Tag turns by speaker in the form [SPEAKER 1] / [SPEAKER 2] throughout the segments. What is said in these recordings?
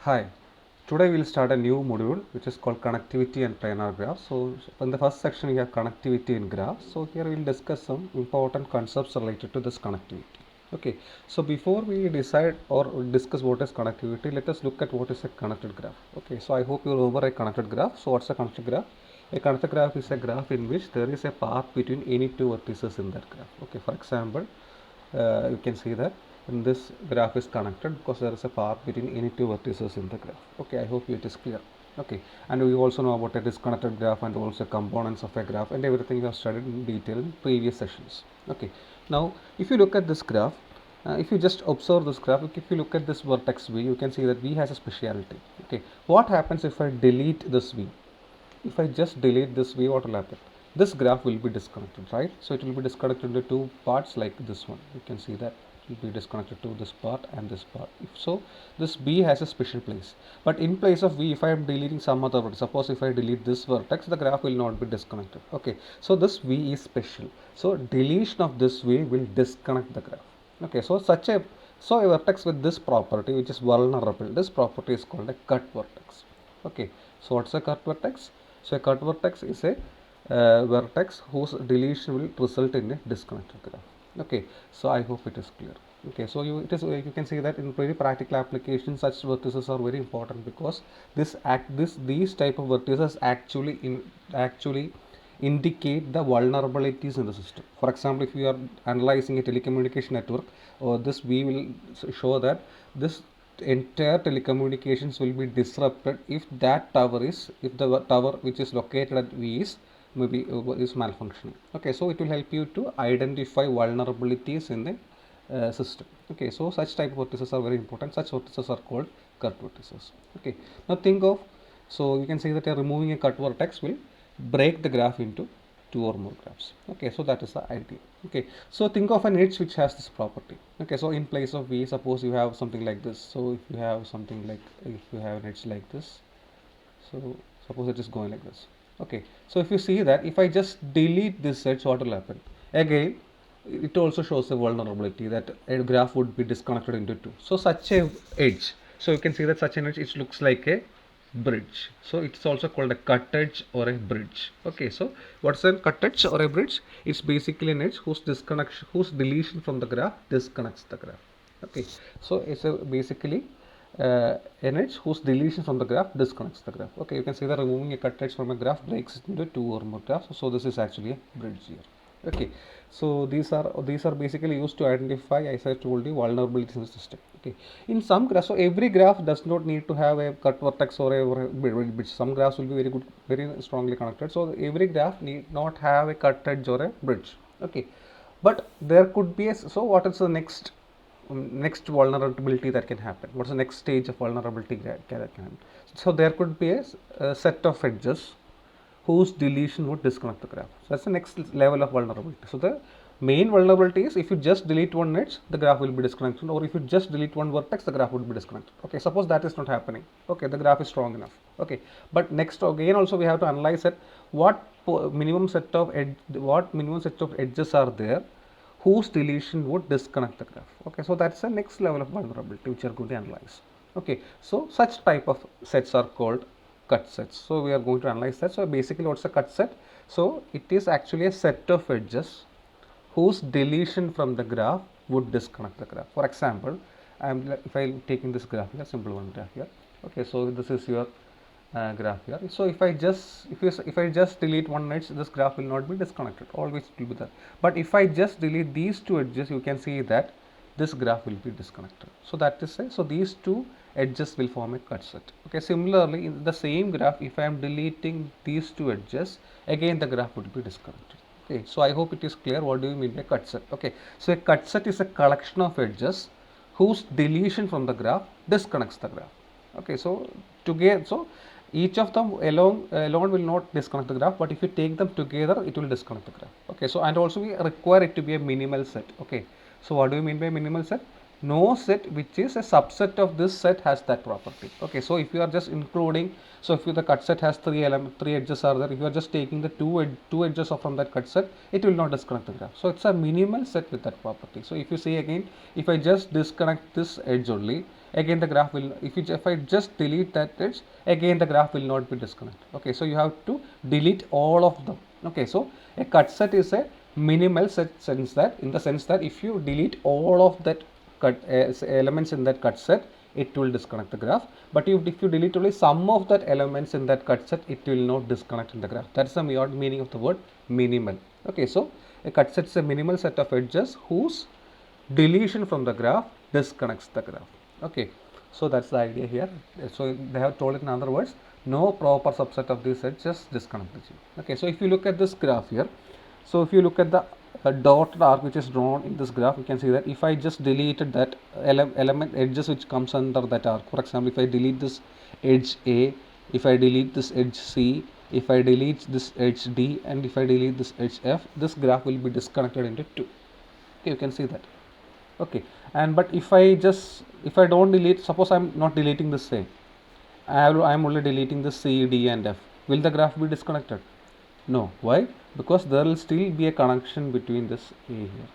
[SPEAKER 1] Hi, today we'll start a new module which is called connectivity and planar graphs. So in the first section we have connectivity in graphs. So here we'll discuss some important concepts related to this connectivity. Okay, so before we decide or discuss what is connectivity, let us look at what is a connected graph. Okay, so I hope you remember a connected graph. So what's a connected graph? A connected graph is a graph in which there is a path between any two vertices in that graph. Okay, for example, you can see that in this graph is connected because there is a path between any two vertices in the graph. Okay, I hope it is clear. Okay, and we also know about a disconnected graph and also components of a graph and everything we have studied in detail in previous sessions. Okay, now if you look at this graph, if you just observe this graph, if you look at this vertex v, you can see that v has a speciality. Okay, what happens if I delete this v? If I just delete this v, what will happen? This graph will be disconnected, right? So it will be disconnected into two parts like this one. You can see that it will be disconnected to this part and this part. If so, this b has a special place. But in place of v, if I am deleting some other vertex, suppose if I delete this vertex, the graph will not be disconnected. Okay, so this v is special. So deletion of this v will disconnect the graph. Okay, so a vertex with this property which is vulnerable, this property is called a cut vertex. Okay, so what's a cut vertex? So a cut vertex is a vertex whose deletion will result in a disconnected graph. Okay, so I hope it is clear. Okay, so you can see that in very practical applications such vertices are very important because these type of vertices actually indicate the vulnerabilities in the system. For example, if you are analyzing a telecommunication network, this we will show that this entire telecommunications will be disrupted if the tower which is located at V is malfunctioning. Okay, so it will help you to identify vulnerabilities in the system. Okay, so such type of vertices are very important. Such vertices are called cut vertices. Okay, now think of, so you can see that removing a cut vertex will break the graph into two or more graphs. Okay, so that is the idea. Okay, so think of an edge which has this property. Okay, so in place of v, suppose you have something like this. So if you have an edge like this, so suppose it is going like this. Okay, so if you see that if I just delete this edge, what will happen? Again, it also shows a vulnerability that a graph would be disconnected into two. So such a edge, so you can see that such an edge, it looks like a bridge. So it's also called a cut edge or a bridge. Okay, so what's a cut edge or a bridge? It's basically an edge whose deletion from the graph disconnects the graph. Okay, so it's basically an edge whose deletion from the graph disconnects the graph. Okay, you can see that removing a cut edge from a graph breaks it into two or more graphs. So this is actually a bridge here. Okay, so these are basically used to identify, as I told you, vulnerabilities in the system. Okay, in some graphs, so every graph does not need to have a cut vertex or a bridge. Some graphs will be very strongly connected. So every graph need not have a cut edge or a bridge. Okay, but there could be a, so what is the next vulnerability that can happen? What's the next stage of vulnerability that can happen? So there could be a set of edges whose deletion would disconnect the graph. So that's the next level of vulnerability. So the main vulnerability is if you just delete one edge, the graph will be disconnected, or if you just delete one vertex, the graph would be disconnected. Okay, suppose that is not happening. Okay, the graph is strong enough. Okay, but next again also we have to analyze that what minimum set of edges are there whose deletion would disconnect the graph. Okay, so that's the next level of vulnerability which you are going to analyze. Okay, so such type of sets are called cut sets. So we are going to analyze that. So basically what's a cut set? So it is actually a set of edges whose deletion from the graph would disconnect the graph. For example, if I am taking this graph here, simple one graph here. Okay, so this is your graph here. So if I just delete one edge, this graph will not be disconnected. Always it will be there. But if I just delete these two edges, you can see that this graph will be disconnected. So that is so these two edges will form a cut set. Okay, similarly in the same graph, if I am deleting these two edges, again the graph would be disconnected. Okay, so I hope it is clear what do you mean by cut set. Okay, so a cut set is a collection of edges whose deletion from the graph disconnects the graph. Okay, so together, so each of them alone will not disconnect the graph, but if you take them together, it will disconnect the graph. Okay, so and also we require it to be a minimal set. Okay, so what do you mean by minimal set? No set which is a subset of this set has that property. Okay, so if you are just including, so if the cut set has three edges are there, if you are just taking the two edges from that cut set, it will not disconnect the graph. So it's a minimal set with that property. So if you see again, if I just disconnect this edge only, again the graph will, if I just delete that edge, again the graph will not be disconnected. Okay, so you have to delete all of them. Okay, so a cut set is a minimal set, sense that, in the sense that if you delete all of that cut elements in that cut set, it will disconnect the graph. But if you delete only some of that elements in that cut set, it will not disconnect in the graph. That's the meaning of the word minimal. Okay, so a cut set is a minimal set of edges whose deletion from the graph disconnects the graph. Okay, so that's the idea here. So they have told it in other words, no proper subset of these edges disconnect the chain. Okay, so if you look at this graph here, so if you look at the dotted arc which is drawn in this graph, you can see that if I just deleted that element edges which comes under that arc, for example, if I delete this edge A, if I delete this edge C, if I delete this edge D, and if I delete this edge F, this graph will be disconnected into two. Okay, you can see that. Okay, and but if I don't delete, suppose I'm not deleting this same, I'm only deleting the C, D and F, will the graph be disconnected? No. Why? Because there will still be a connection between this A here.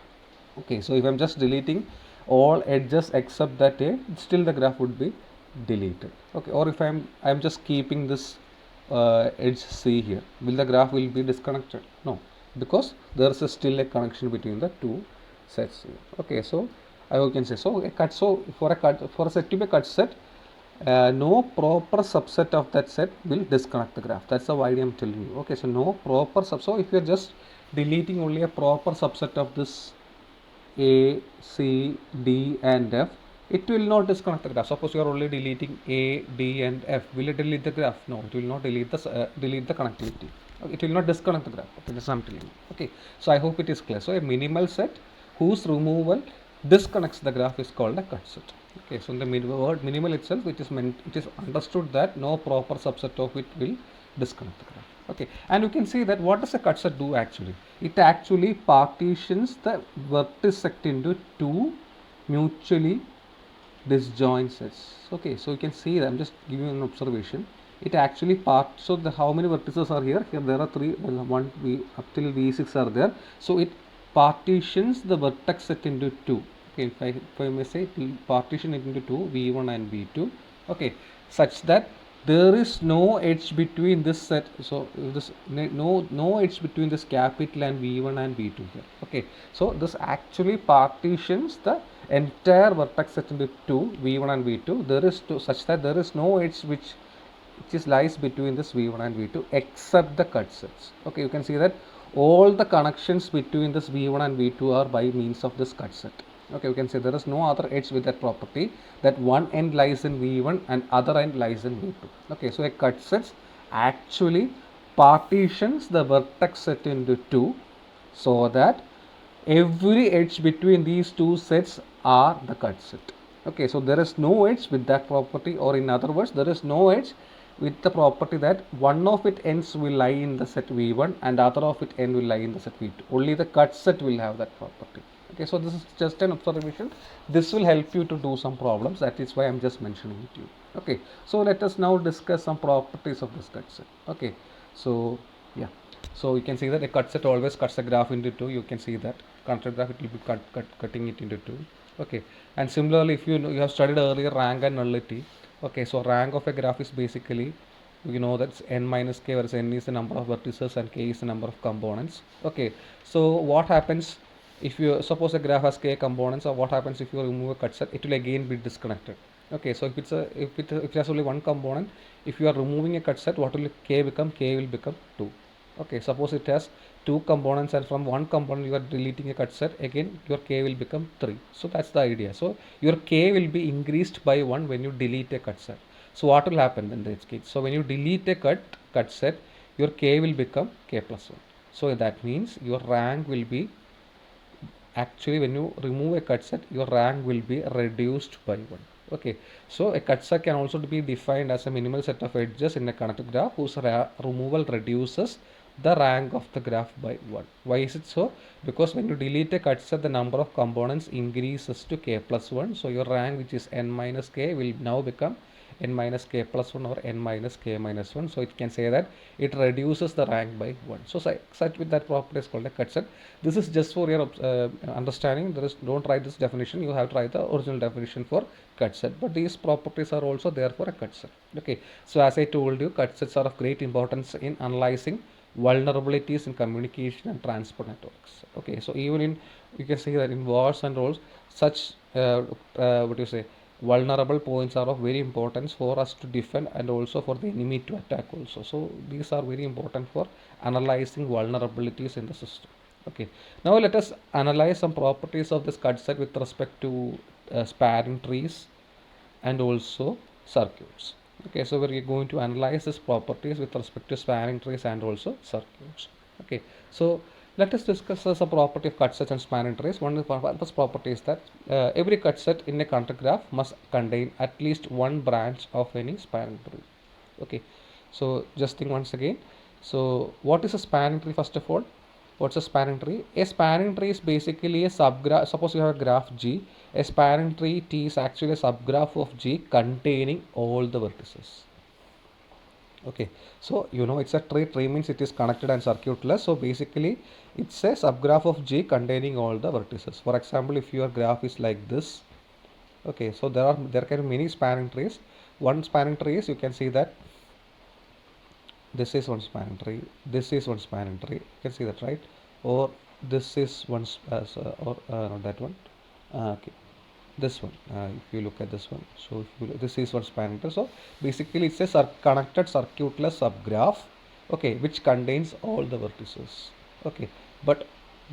[SPEAKER 1] Okay, so if I'm just deleting all edges except that A, still the graph would be deleted. Okay, or if I'm just keeping this edge C here, will the graph will be disconnected? No, because there is still a connection between the two sets here. Okay, so I can say, so a cut, so for a set to be a cut set, no proper subset of that set will disconnect the graph. That's the idea I'm telling you. Okay, so no proper sub. So if you're just deleting only a proper subset of this A, C, D and F, it will not disconnect the graph. Suppose you are only deleting A, D and F, will it delete the graph? No, it will not delete the connectivity. Okay, it will not disconnect the graph. Okay, that's what I'm telling you. Okay, so I hope it is clear. So a minimal set whose removal disconnects the graph is called a cut set. Okay, so in the word minimal itself, it is understood that no proper subset of it will disconnect the graph. Okay, and you can see that what does a cut set do actually? It actually partitions the vertex into two mutually disjoint sets. Okay, so you can see that I'm just giving an observation. It actually so the how many vertices are here? Here there are three. One up till V6 are there. So it partitions the vertex set into two. Okay, if I may say, it will partition it into two, V1 and V2. Okay, such that there is no edge between this set. So this no edge between this capital and V1 and V2 here. Okay, so this actually partitions the entire vertex set into two, V1 and V2. There is such that there is no edge which lies between this V1 and V2 except the cut sets. Okay, you can see that all the connections between this V1 and V2 are by means of this cut set. Okay, you can say there is no other edge with that property, that one end lies in V1 and other end lies in V2. Okay, so a cut set actually partitions the vertex set into two, so that every edge between these two sets are the cut set. Okay, so there is no edge with that property, or in other words, there is no edge with the property that one of its ends will lie in the set V1 and other of its end will lie in the set V2. Only the cut set will have that property. Okay, so this is just an observation. This will help you to do some problems. That is why I'm just mentioning it to you. Okay, so let us now discuss some properties of this cut set. Okay, so yeah, so you can see that a cut set always cuts a graph into two. You can see that connected graph, it will be cutting it into two. Okay, and similarly, if you have studied earlier rank and nullity. Okay, so rank of a graph is basically, you know, that's n minus k, whereas n is the number of vertices and k is the number of components. Okay, so what happens if you suppose a graph has k components, or what happens if you remove a cut set? It will again be disconnected. Okay, so if it has only one component, if you are removing a cut set, what will k become? K will become 2. Okay, suppose it has two components and from one component you are deleting a cut set, again your k will become 3. So that's the idea. So your k will be increased by 1 when you delete a cut set. So what will happen in this case? So when you delete a cut set, your k will become k plus 1. So that means your rank will be, actually when you remove a cut set, your rank will be reduced by 1. Okay, so a cut set can also be defined as a minimal set of edges in a connected graph whose removal reduces the rank of the graph by 1. Why is it so? Because when you delete a cut set, the number of components increases to k plus 1. So your rank, which is n minus k, will now become n minus k plus 1 or n minus k minus 1. So it can say that it reduces the rank by 1. So such with that property is called a cut set. This is just for your understanding. Don't write this definition. You have to write the original definition for cut set. But these properties are also there for a cut set. Okay. So as I told you, cut sets are of great importance in analyzing vulnerabilities in communication and transport networks. Okay. So even in, you can say that in wars and roles, such what do you say, vulnerable points are of very importance for us to defend and also for the enemy to attack also. So these are very important for analyzing vulnerabilities in the system. Okay, now let us analyze some properties of this cut set with respect to spanning trees and also circuits. Okay, so we're going to analyze these properties with respect to spanning trees and also circuits. Okay, so let us discuss a property of cut sets and spanning trees. One of the first property is that every cut set in a connector graph must contain at least one branch of any spanning tree. Okay, so just think once again. So what is a spanning tree first of all? What's a spanning tree? A spanning tree is basically a subgraph. Suppose you have a graph G. A spanning tree T is actually a subgraph of G containing all the vertices. Okay, so you know it's a tree. Tree means it is connected and circuitless. So basically, it's a subgraph of G containing all the vertices. For example, if your graph is like this, okay, so there can be many spanning trees. One spanning tree is, you can see that this is one spanning tree, this is one spanning tree, you can see that, right? Or this is one not that one, okay, this one, if you look at this one, so if you this is one spanning tree. So basically it's a connected circuitless subgraph, okay, which contains all the vertices. Okay, but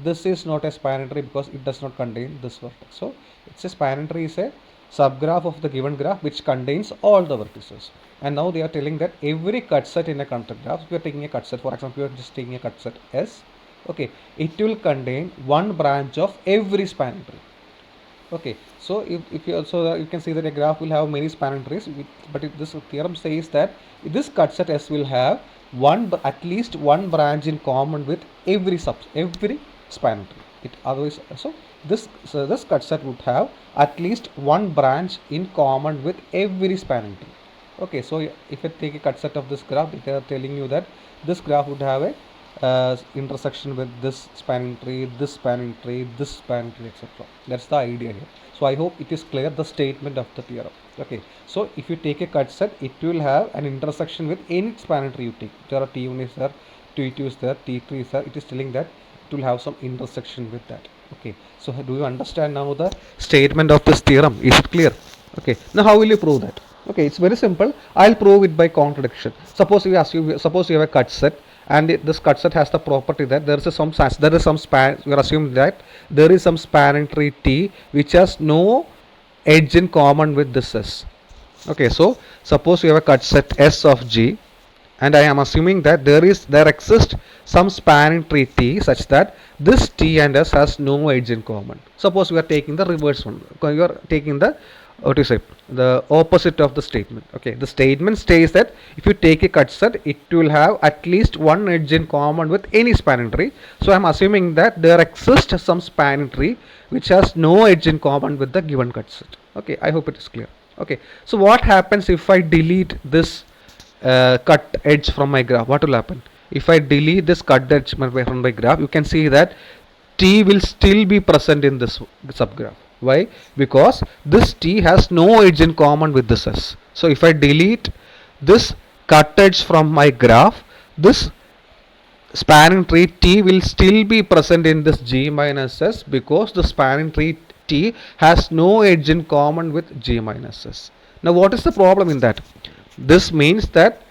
[SPEAKER 1] this is not a spanning tree because it does not contain this vertex. So it's a spanning tree is a subgraph of the given graph which contains all the vertices. And now they are telling that every cut set in a connector graph, if you are taking a cut set, for example, you are just taking a cut set S, okay, it will contain one branch of every spanning tree. Okay, so if you also you can see that a graph will have many spanning trees, but this theorem says that this cut set S will have at least one branch in common with every spanning tree. It otherwise this cut set would have at least one branch in common with every spanning tree. Okay, so if I take a cut set of this graph, they are telling you that this graph would have a intersection with this spanning tree, this spanning tree, this spanning tree, etc. That's the idea here. So I hope it is clear, the statement of the theorem. Okay, so if you take a cut set, it will have an intersection with any spanning tree you take. There are T1 is there, T2 is there, T3 is there. It is telling that it will have some intersection with that. Okay, so do you understand now the statement of this theorem? Is it clear? Okay, now how will you prove that? Okay, it's very simple. I'll prove it by contradiction. Suppose you have a cut set, and this cut set has the property that we are assuming that there is some spanning tree T which has no edge in common with this S. Okay, so suppose you have a cut set S of G, and I am assuming that there exists some spanning tree T such that this T and S has no edge in common. Suppose we are taking the reverse one. You are taking the the opposite of the statement. Okay, the statement states that if you take a cut set, it will have at least one edge in common with any spanning tree. So I am assuming that there exists some spanning tree which has no edge in common with the given cut set. Okay, I hope it is clear. Okay, so what happens if I delete this cut edge from my graph? What will happen if I delete this cut edge from my graph? You can see that T will still be present in this subgraph. Why? Because this T has no edge in common with this S. So if I delete this cut edge from my graph, this spanning tree T will still be present in this G minus S because the spanning tree T has no edge in common with G minus S. Now what is the problem in that? This means that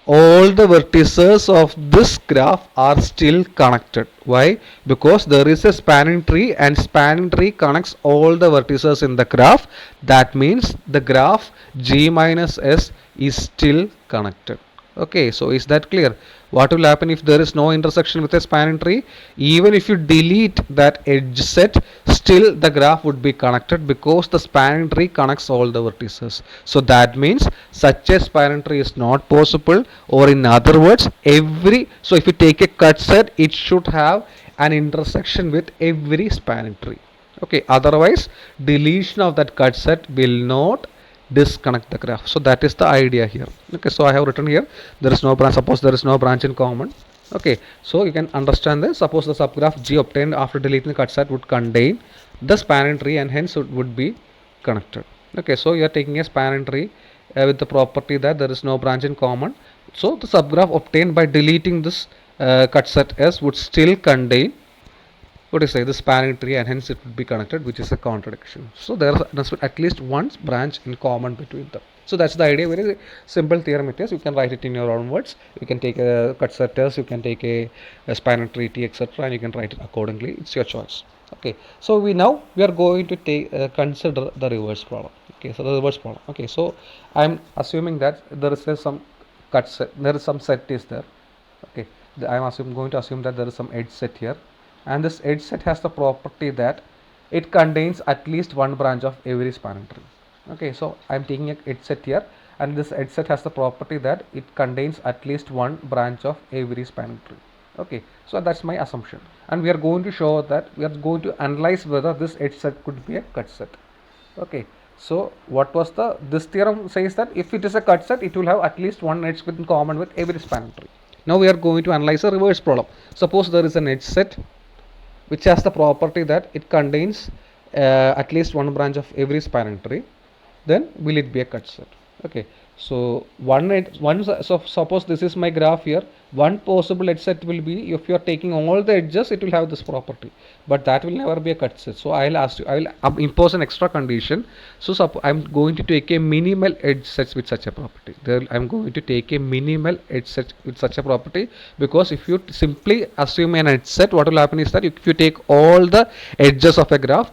[SPEAKER 1] all the vertices of this graph are still connected. Why? Because there is a spanning tree and spanning tree connects all the vertices in the graph. That means the graph G minus S is still connected. Okay, so is that clear? What will happen if there is no intersection with a spanning tree? Even if you delete that edge set, still the graph would be connected because the spanning tree connects all the vertices. So that means such a spanning tree is not possible, or in other words, so if you take a cut set, it should have an intersection with every spanning tree. Okay, otherwise deletion of that cut set will not disconnect the graph. So that is the idea here. Okay, so I have written here there is no branch. Suppose there is no branch in common. Okay, so you can understand this. Suppose the subgraph G obtained after deleting the cut set would contain the spanning tree and hence it would be connected. Okay, so you are taking a spanning tree with the property that there is no branch in common. So the subgraph obtained by deleting this cut set S would still contain what is say the spanning tree and hence it would be connected, which is a contradiction. So there must be at least one branch in common between them. So that's the idea. Very simple theorem it is. You can write it in your own words. You can take a cut set test, you can take a spanning tree T, etc., and you can write it accordingly. It's your choice. Okay, so we are going to take consider the reverse problem. Okay, so the reverse problem. Okay, so I'm assuming that there is some cut set, there is some set is there. Okay, I'm going to assume that there is some edge set here, and this edge set has the property that it contains at least one branch of every spanning tree. Okay, so I'm taking a edge set here, and this edge set has the property that it contains at least one branch of every spanning tree. Okay, so that's my assumption, and we are going to show that we are going to analyze whether this edge set could be a cut set. Okay, so what was the this theorem says that if it is a cut set, it will have at least one edge in common with every spanning tree. Now we are going to analyze a reverse problem. Suppose there is an edge set which has the property that it contains at least one branch of every spanning tree, then will it be a cut set? Okay, so so suppose this is my graph here. One possible edge set will be if you are taking all the edges, it will have this property, but that will never be a cut set. So I will impose an extra condition. So I'm going to take a minimal edge set with such a property. I'm going to take a minimal edge set with such a property, because if you simply assume an edge set, what will happen is that if you take all the edges of a graph,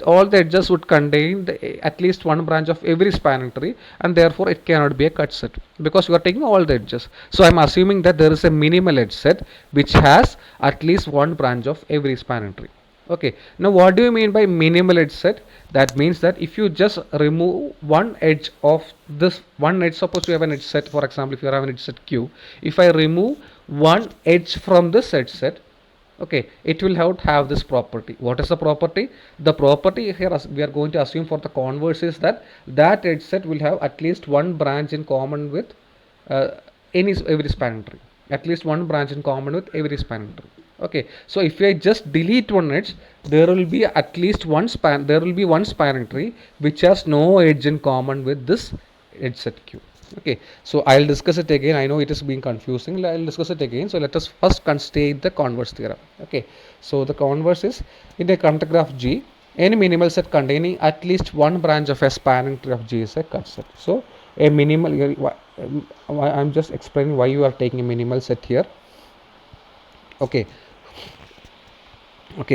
[SPEAKER 1] all the edges would contain at least one branch of every spanning tree, and therefore it cannot be a cut set because you are taking all the edges. So I'm assuming that there is a minimal edge set which has at least one branch of every spanning tree. Okay, now what do you mean by minimal edge set? That means that if you just remove one edge of this one edge, suppose you have an edge set, for example, if you have an edge set Q, if I remove one edge from this edge set, okay, it will have this property. What is the property? The property here, as we are going to assume for the converse, is that edge set will have at least one branch in common with every spanning tree, at least one branch in common with every spanning tree. Okay, so if I just delete one edge, there will be at least one spanning tree which has no edge in common with this edge set Q. Okay, so I'll discuss it again. I know it is being confusing. I'll discuss it again. So let us first state the converse theorem. Okay, so the converse is, in a connected graph G, any minimal set containing at least one branch of a spanning tree of G is a cut set. So a minimal, I'm just explaining why you are taking a minimal set here. Okay,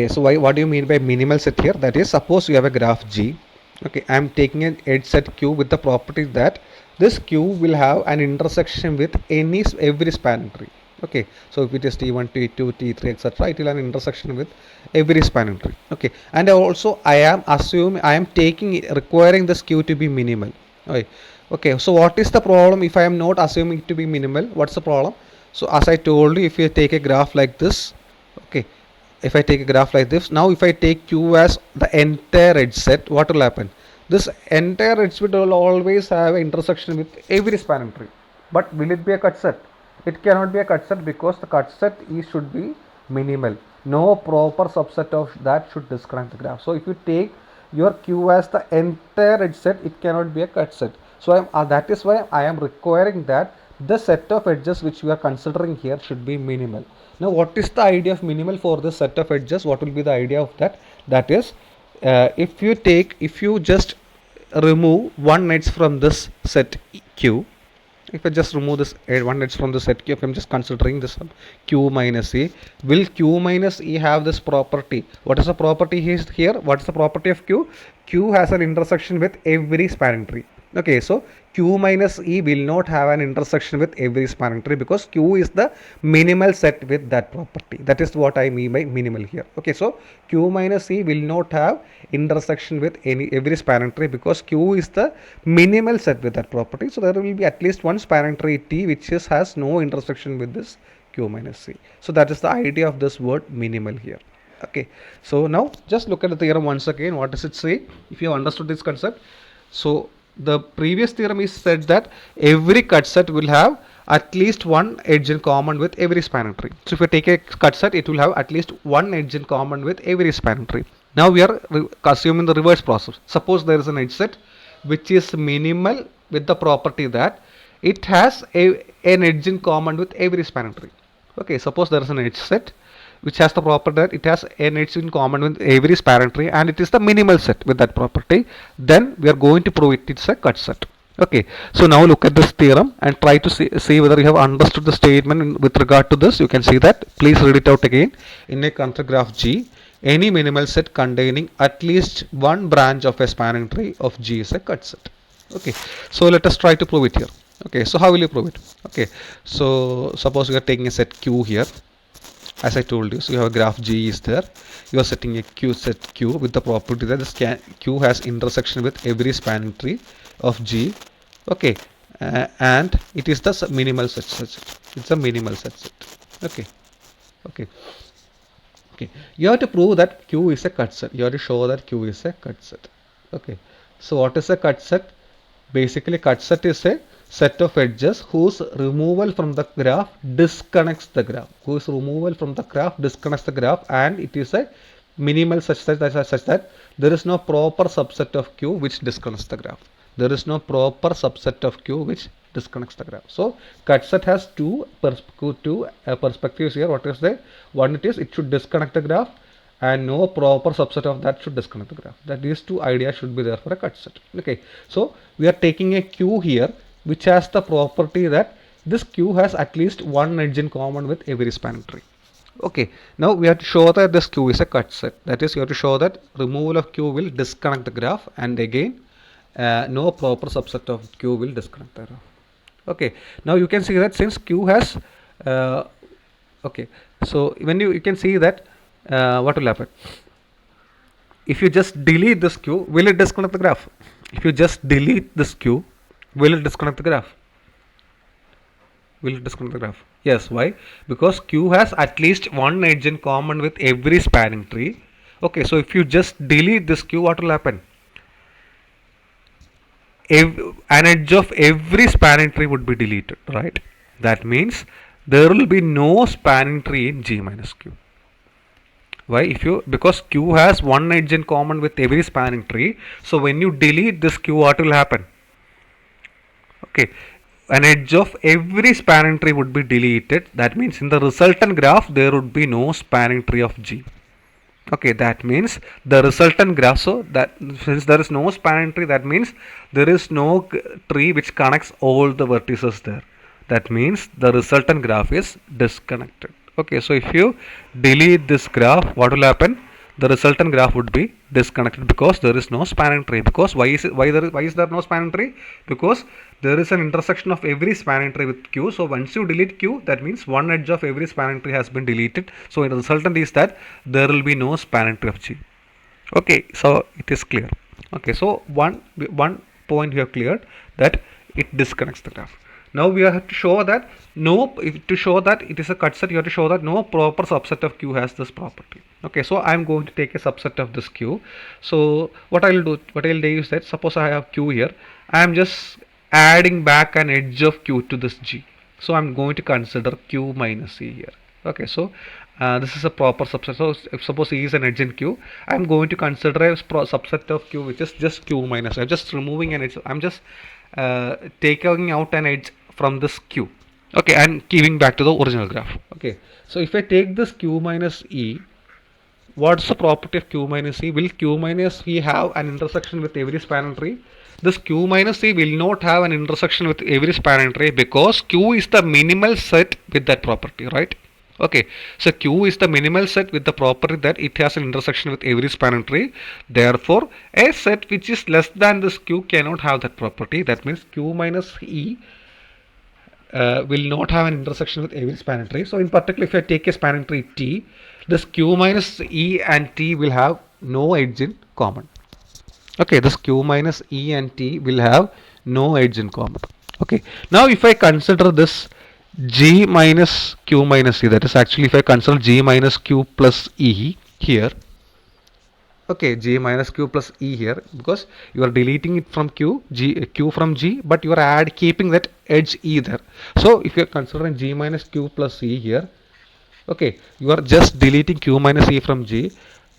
[SPEAKER 1] so what do you mean by minimal set here? That is, suppose you have a graph G. Okay, I am taking an edge set Q with the property that this Q will have an intersection with every spanning tree. Okay, so if it is T1, T2, T3, etc., it will have an intersection with every spanning tree. Okay, and also I am requiring this Q to be minimal. Okay, so what is the problem if I am not assuming it to be minimal? What's the problem? So as I told you, if you take a graph like this, okay, if I take a graph like this, now if I take Q as the entire edge set, what will happen? This entire edge set will always have an intersection with every spanning tree. But will it be a cut set? It cannot be a cut set because the cut set should be minimal. No proper subset of that should disconnect the graph. So if you take your Q as the entire edge set, it cannot be a cut set. So that is why I am requiring that the set of edges which we are considering here should be minimal. Now what is the idea of minimal for this set of edges? What will be the idea of that? That is, if you just remove one edge from this set Q, if I just remove this one edge from the set Q, if I'm just considering this Q minus E, will Q minus E have this property? What is the property here? What is the property of Q? Q has an intersection with every spanning tree. Okay, so Q minus E will not have an intersection with every spanning tree because Q is the minimal set with that property. That is what I mean by minimal here. Okay, so Q minus E will not have intersection with every spanning tree because Q is the minimal set with that property. So there will be at least one spanning tree T which has no intersection with this Q minus C. So that is the idea of this word minimal here. Okay, so now just look at the theorem once again. What does it say? If you have understood this concept, so the previous theorem is said that every cut set will have at least one edge in common with every spanning tree. So if you take a cut set, it will have at least one edge in common with every spanning tree. Now we are assuming the reverse process. Suppose there is an edge set which is minimal with the property that it has an edge in common with every spanning tree. Okay, suppose there is an edge set which has the property that it has an edge in common with every spanning tree and it is the minimal set with that property, then we are going to prove it's a cut set. Okay, so now look at this theorem and try to see whether you have understood the statement with regard to this. You can see that. Please read it out again. In a contour graph G, any minimal set containing at least one branch of a spanning tree of G is a cut set. Okay, so let us try to prove it here. Okay, so how will you prove it? Okay, so suppose you are taking a set Q here. As I told you, so you have a graph G is there. You are setting a Q set Q with the property that this Q has intersection with every spanning tree of G. Okay, and it is the minimal set. It's a minimal set. Okay, okay, okay. You have to prove that Q is a cut set. You have to show that Q is a cut set. Okay, so what is a cut set? Basically, cut set is a set of edges whose removal from the graph disconnects the graph. Whose removal from the graph disconnects the graph, and it is a minimal such that there is no proper subset of Q which disconnects the graph. There is no proper subset of Q which disconnects the graph. So cut set has two perspectives here. What is the one? It should disconnect the graph, and no proper subset of that should disconnect the graph. That these two ideas should be there for a cut set. Okay, so we are taking a Q here which has the property that this Q has at least one edge in common with every spanning tree. Okay, now we have to show that this Q is a cut set. That is, you have to show that removal of Q will disconnect the graph, and again no proper subset of Q will disconnect the graph. Okay, now you can see that since Q has okay, so when you can see that what will happen if you just delete this Q, will it disconnect the graph? If you just delete this Q, will it disconnect the graph? Will it disconnect the graph? Yes. Why? Because Q has at least one edge in common with every spanning tree. Okay, so if you just delete this Q, what will happen? An edge of every spanning tree would be deleted, right? That means there will be no spanning tree in G minus Q. Why? Because Q has one edge in common with every spanning tree, so when you delete this Q, what will happen? Okay, an edge of every spanning tree would be deleted. That means in the resultant graph there would be no spanning tree of G. Okay, that means the resultant graph, so that since there is no spanning tree, that means there is no tree which connects all the vertices there. That means the resultant graph is disconnected. Okay, so if you delete this graph, what will happen? The resultant graph would be disconnected because there is no spanning tree. Because why is there no spanning tree? Because there is an intersection of every spanning tree with Q. So once you delete Q, that means one edge of every spanning tree has been deleted. So the resultant is that there will be no spanning tree of G. Okay, so it is clear. Okay, so one point you have cleared, that it disconnects the graph. Now we have to show that to show that it is a cut set, you have to show that no proper subset of Q has this property. Okay, so I am going to take a subset of this Q. So what I will do is that suppose I have Q here, I am just adding back an edge of Q to this G. So I am going to consider Q minus E here. Okay, so this is a proper subset. So if suppose E is an edge in Q, I am going to consider a subset of Q which is just Q minus. I am just removing an edge. I am just taking out an edge from this Q. Okay, and giving back to the original graph. Okay, so if I take this Q minus E, what's the property of Q minus E? Will Q minus E have an intersection with every spanning tree? This Q minus E will not have an intersection with every spanning tree because Q is the minimal set with that property, right? Okay, so Q is the minimal set with the property that it has an intersection with every spanning tree. Therefore, a set which is less than this Q cannot have that property. That means Q minus E will not have an intersection with every spanning tree. So in particular, if I take a spanning tree T, this Q minus E and T will have no edge in common. Okay, this Q minus E and T will have no edge in common. Okay, now if I consider this G minus Q minus E, that is actually if I consider G minus Q plus E here, okay, G minus Q plus E here, because you are deleting it from Q from G, but you are keeping that edge E there. So if you are considering G minus Q plus E here, okay, you are just deleting Q minus E from G,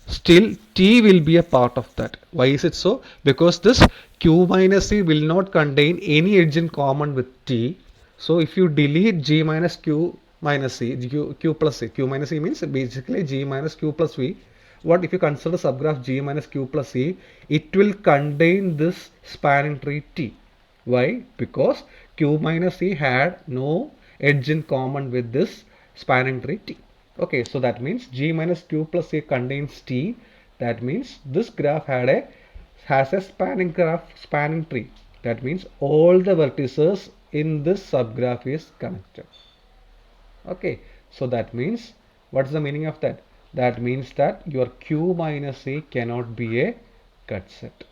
[SPEAKER 1] still T will be a part of that. Why is it so? Because this Q minus E will not contain any edge in common with T. So if you delete G minus Q minus E, Q plus E, Q minus E means basically G minus Q plus V. What if you consider subgraph G minus Q plus E, it will contain this spanning tree T. Why? Because Q minus E had no edge in common with this spanning tree T. Okay, so that means G minus Q plus A contains T. That means this graph has a spanning tree. That means all the vertices in this subgraph is connected. Okay, so that means, what's the meaning of that? That means that your Q minus A cannot be a cut set.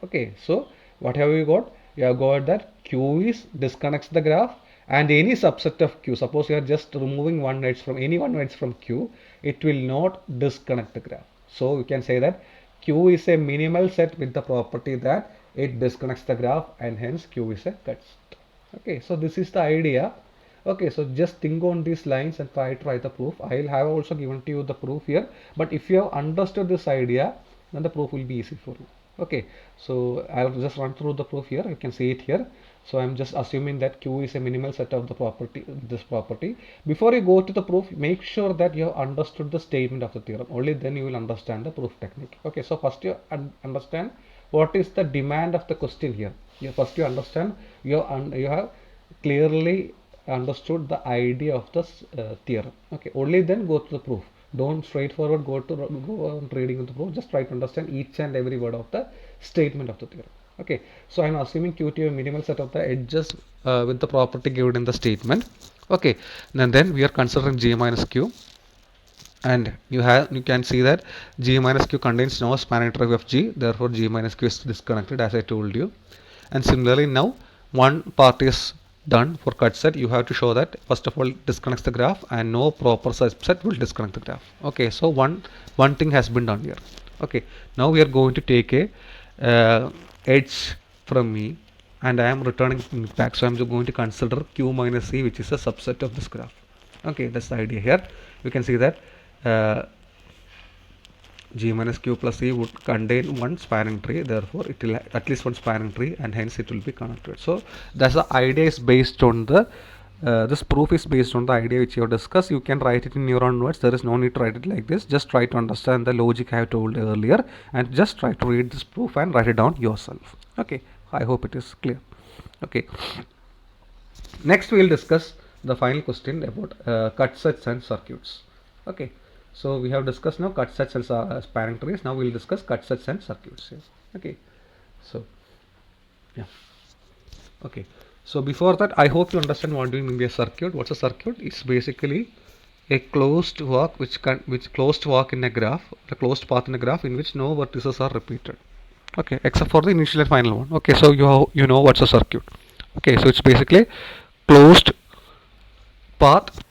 [SPEAKER 1] Okay, so what have you got? You have got that Q is disconnects the graph, and any subset of Q, suppose you are just removing one edge from any one edge from Q, it will not disconnect the graph. So you can say that Q is a minimal set with the property that it disconnects the graph, and hence Q is a cut set. Okay, so this is the idea. Okay, so just think on these lines and try to write the proof. I will have also given to you the proof here, but if you have understood this idea, then the proof will be easy for you. Okay, so I'll just run through the proof here. You can see it here. So I'm just assuming that Q is a minimal set of the property, this property. Before you go to the proof, make sure that you have understood the statement of the theorem. Only then you will understand the proof technique. Okay, so first you understand what is the demand of the question here. First you understand, you have clearly understood the idea of the theorem. Okay, only then go to the proof. Don't straightforward go on reading the proof. Just try to understand each and every word of the statement of the theorem. Okay, so I'm assuming Q to a minimal set of the edges with the property given in the statement. Okay, and then we are considering G minus Q, and you can see that G minus Q contains no spanning tree of G, therefore G minus Q is disconnected, as I told you. And similarly, now one part is done for cut set. You have to show that first of all disconnects the graph, and no proper subset will disconnect the graph. Okay, so one thing has been done here. Okay, now we are going to take a edge from me, and I am returning it back, so I am going to consider Q minus E, which is a subset of this graph. Okay, that's the idea here. You can see that G minus Q plus E would contain one spanning tree, therefore it will have at least one spanning tree, and hence it will be connected. So that's the idea is based on the this proof is based on the idea which you have discussed. You can write it in your own words. There is no need to write it like this. Just try to understand the logic I have told earlier, and just try to read this proof and write it down yourself. Okay, I hope it is clear. Okay, next we will discuss the final question about cut sets and circuits. Okay, so we have discussed now cut sets and spanning trees. Now we will discuss cut sets and circuits here. Okay, so yeah. Okay, so before that, I hope you understand what do you mean by a circuit. What's a circuit? It's basically a closed walk which closed walk in a graph, a closed path in a graph in which no vertices are repeated. Okay, except for the initial and final one. Okay, so you know what's a circuit. Okay, so it's basically closed path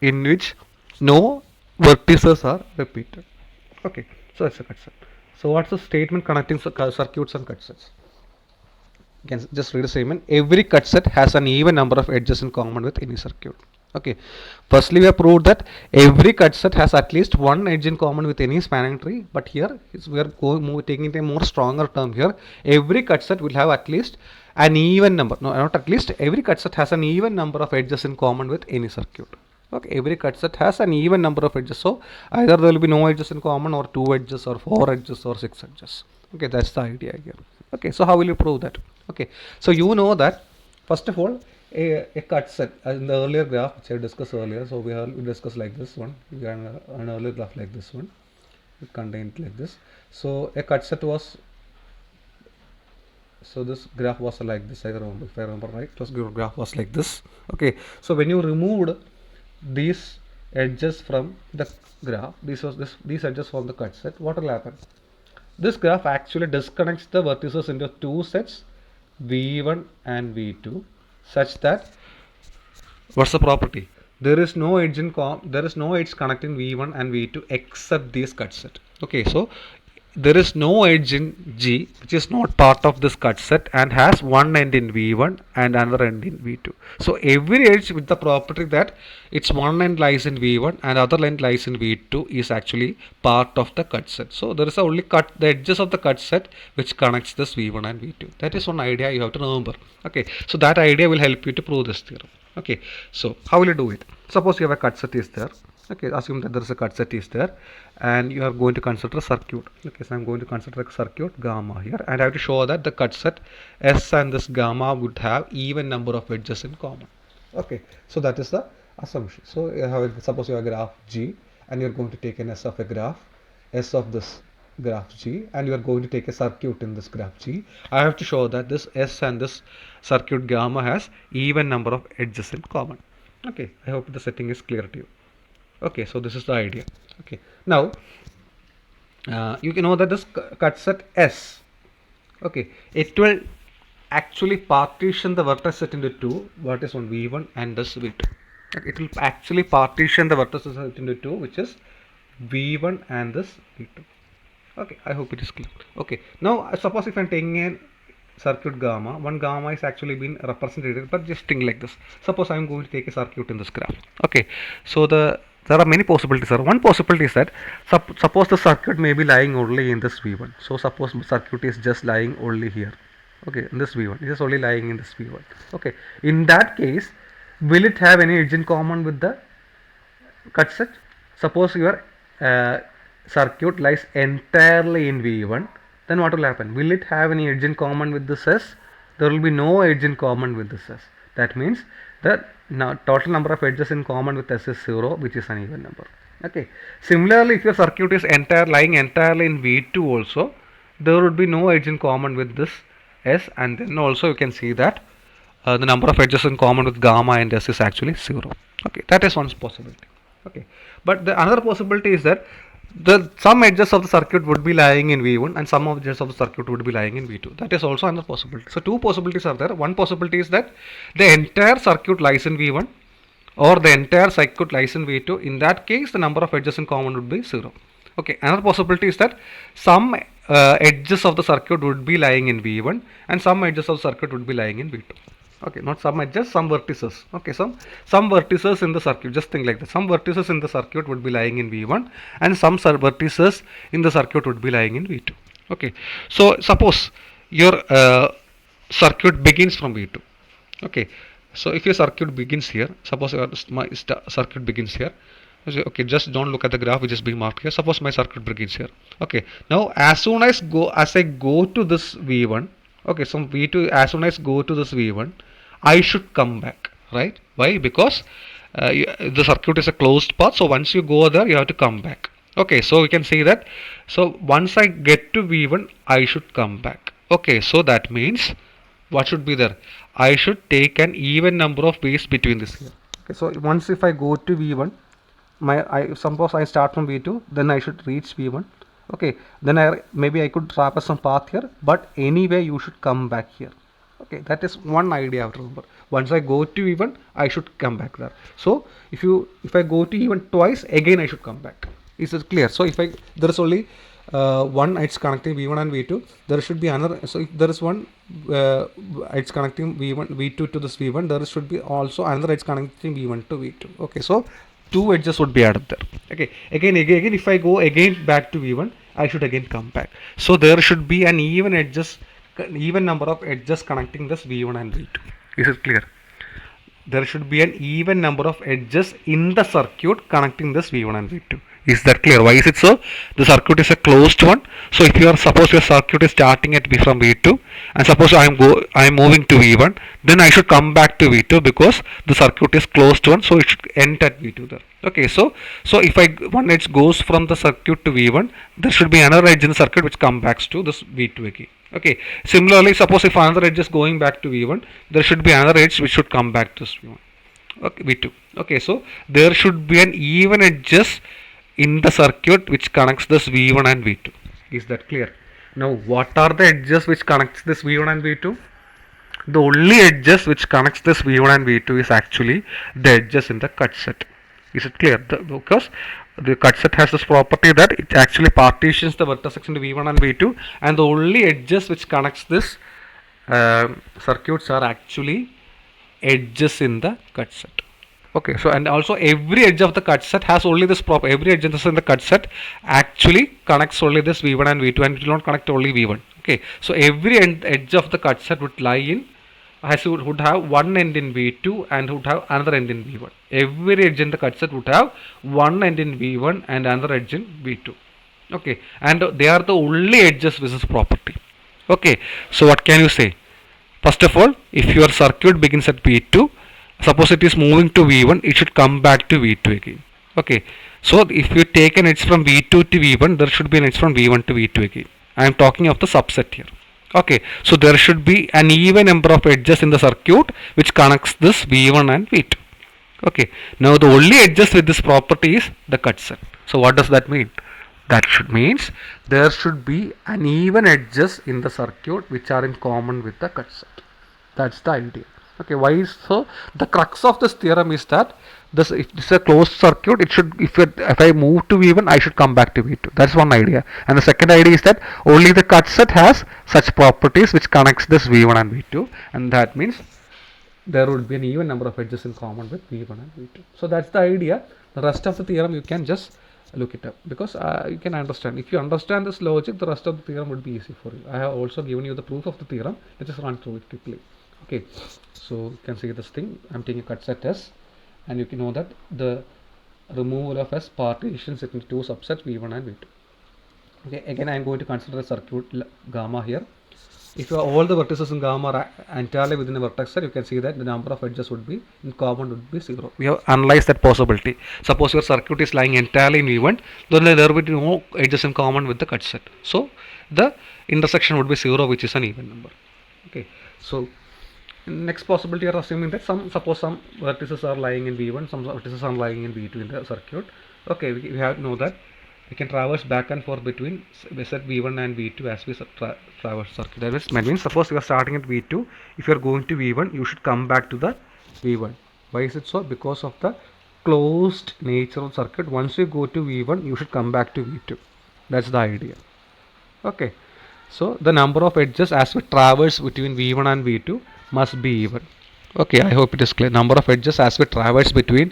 [SPEAKER 1] in which no vertices are repeated. Okay, so that's a cut set. So what's the statement connecting circuits and cut sets? You can just read the statement. Every cut set has an even number of edges in common with any circuit. Okay, firstly we have proved that every cut set has at least one edge in common with any spanning tree, but here we are taking it a more stronger term here. Every cut set will have at least an even number, no, not at least, every cut set has an even number of edges in common with any circuit. Okay, every cut set has an even number of edges, so either there will be no edges in common, or 2 edges, or 4 edges, or 6 edges. Okay, that's the idea here. Okay, so how will you prove that? Okay, so you know that first of all a cut set in the earlier graph which I discussed earlier. So we discussed like this one. We had an earlier graph like this one. It contained like this. So a cut set was, so this graph was like this. If I remember right, your graph was like this. Okay, so when you removed these edges from the graph, these edges from the cut set, what will happen? This graph actually disconnects the vertices into two sets, V1 and V2, such that what's the property? There is no edge connecting V1 and V2 except this cut set. Okay, so there is no edge in G which is not part of this cut set and has one end in V1 and another end in V2. So every edge with the property that its one end lies in V1 and other end lies in V2 is actually part of the cut set. So there is only the edges of the cut set which connects this V1 and V2. That is one idea you have to remember. Okay, so that idea will help you to prove this theorem. Okay, so how will you do it? Suppose you have a cut set is there. Okay, assume that there is a cut set is there and you are going to consider a circuit. Okay, so I'm going to consider a circuit gamma here and I have to show that the cut set S and this gamma would have even number of edges in common. Okay, so that is the assumption. So you have suppose you have a graph G and you're going to take an S of a graph, S of this graph G, and you are going to take a circuit in this graph G. I have to show that this S and this circuit gamma has even number of edges in common. Okay, I hope the setting is clear to you. Okay, so this is the idea. Okay, now you can know that this cut set S, okay, it will actually partition the vertex set into two, vertex on V1 and this V2. Okay, it will actually partition the vertex set into two, which is V1 and this V2. Okay, I hope it is clear. Okay, now suppose if I'm taking a circuit gamma, one gamma is actually been represented, but just think like this. Suppose I'm going to take a circuit in this graph. Okay, so there are many possibilities. One possibility is that suppose the circuit may be lying only in this V1. So suppose the circuit is just lying only here. Okay, in this V1, it is only lying in this V1. Okay, in that case, will it have any edge in common with the cut set? Suppose your circuit lies entirely in V1, then what will happen? Will it have any edge in common with this S? There will be no edge in common with this S. That means the total number of edges in common with S is 0, which is an even number. Okay. Similarly, if your circuit is lying entirely in V2 also, there would be no edge in common with this S, and then also you can see that the number of edges in common with gamma and S is actually 0. Okay, that is one possibility. Okay, but the another possibility is that some edges of the circuit would be lying in V1 and some edges of the circuit would be lying in V2. That is also another possibility. So two possibilities are there. One possibility is that the entire circuit lies in V1 or the entire circuit lies in V2. In that case, the number of edges in common would be 0. Okay, another possibility is that some edges of the circuit would be lying in V1 and some edges of the circuit would be lying in V2. Okay, not some edges, some vertices. Okay, some vertices in the circuit, just think like that. Some vertices in the circuit would be lying in V1 and some vertices in the circuit would be lying in V2. Okay, so suppose your circuit begins from V2. Okay, so if your circuit begins here, suppose my circuit begins here. Okay, just don't look at the graph which is being marked here. Suppose my circuit begins here. Okay, now as I go to this V1, okay, so V2, as soon as go to this V1, I should come back, right? Why? Because the circuit is a closed path, so once you go there, you have to come back. Okay, so we can see that. So once I get to V1, I should come back. Okay, so that means what should be there? I should take an even number of ways between this here. Okay, so once if I go to V1, suppose I start from V2, then I should reach V1. Okay, then maybe I could traverse some path here, but anyway you should come back here. Okay, that is one idea to remember. Once I go to E1, I should come back there. So if I go to E1 twice, again I should come back. Is it clear? So if there is only one edge connecting V1 and V2, there should be another. So if there is one edge connecting V2 to this V1, there should be also another edge connecting V1 to V2. Okay, so two edges would be added there. Okay, again if I go again back to V1, I should again come back. So there should be an even number of edges connecting this V1 and V2. Is it clear? There should be an even number of edges in the circuit connecting this V1 and V2. Is that clear? Why is it so? The circuit is a closed one. So if suppose your circuit is starting at from V2 and suppose I am moving to V1, then I should come back to V2 because the circuit is closed one, so it should end at V2 there. Okay, so if one edge goes from the circuit to V1, there should be another edge in the circuit which comes back to this V2 again. Okay, similarly, suppose if another edge is going back to V1, there should be another edge which should come back to this V1. Okay, V2. Okay, so there should be an even edges in the circuit which connects this V1 and V2. Is that clear? Now, what are the edges which connects this V1 and V2? The only edges which connects this V1 and V2 is actually the edges in the cut set. Is it clear? Because the cut set has this property that it actually partitions the vertices into V1 and V2, and the only edges which connects this circuits are actually edges in the cut set. Okay, so and also every edge of the cut set has only this every edge in the cut set actually connects only this V1 and V2, and it will not connect only V1. Okay, so every edge of the cut set would lie in would have one end in V2 and would have another end in V1. Every edge in the cut set would have one end in V1 and another edge in V2. Okay, and they are the only edges with this property. Okay, so what can you say? First of all, if your circuit begins at V2, suppose it is moving to V1, it should come back to V2 again. Okay, so if you take an edge from V2 to V1, there should be an edge from V1 to V2 again. I am talking of the subset here. Okay, so there should be an even number of edges in the circuit which connects this V1 and V2. Okay, now the only edges with this property is the cut set. So what does that mean? That means there should be an even edges in the circuit which are in common with the cut set. That's the idea. Okay, why so? The crux of this theorem is that this, if this is a closed circuit, it should, if I move to V1, I should come back to V2. That's one idea. And the second idea is that only the cut set has such properties which connects this V1 and V2, and that means there would be an even number of edges in common with V1 and V2. So that's the idea. The rest of the theorem you can just look it up, because you can understand. If you understand this logic, the rest of the theorem would be easy for you. I have also given you the proof of the theorem. Let's just run through it quickly. Okay, so you can see this thing. I'm taking a cut set S, and you can know that the removal of S partitions it into two subsets V1 and V2. Okay, again I am going to consider a circuit gamma here. If you have all the vertices in gamma are entirely within a vertex set, you can see that the number of edges would be in common would be 0. We have analyzed that possibility. Suppose your circuit is lying entirely in V1, then there would be no edges in common with the cut set. So the intersection would be 0, which is an even number. Okay, so next possibility are assuming that suppose some vertices are lying in V1, some vertices are lying in V2 in the circuit. Okay, we have to know that we can traverse back and forth between set V1 and V2 as we traverse circuit. That means suppose you are starting at V2, if you are going to V1, you should come back to the V1. Why is it so? Because of the closed nature of circuit. Once you go to V1, you should come back to V2. That's the idea. Okay, so the number of edges as we traverse between V1 and V2 must be even. Okay, I hope it is clear. Number of edges as we traverse between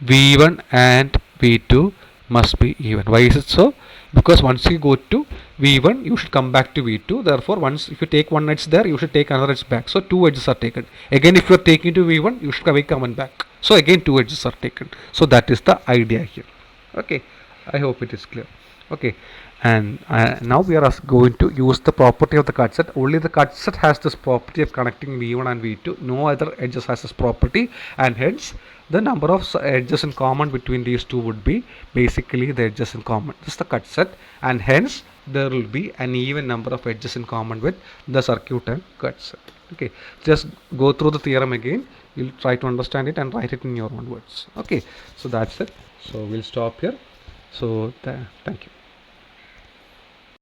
[SPEAKER 1] V1 and V2 must be even. Why is it so? Because once you go to V1, you should come back to V2. Therefore, once if you take one edge there, you should take another edge back. So two edges are taken. Again, if you are taking to V1, you should come back. So again, two edges are taken. So that is the idea here. Okay, I hope it is clear. Okay, and now we are going to use the property of the cut set. Only the cut set has this property of connecting V1 and V2. No other edges has this property, and hence the number of edges in common between these two would be basically the edges in common. This is the cut set, and hence there will be an even number of edges in common with the circuit and cut set. Okay, just go through the theorem again. You'll try to understand it and write it in your own words. Okay, so that's it. So we'll stop here. So thank you.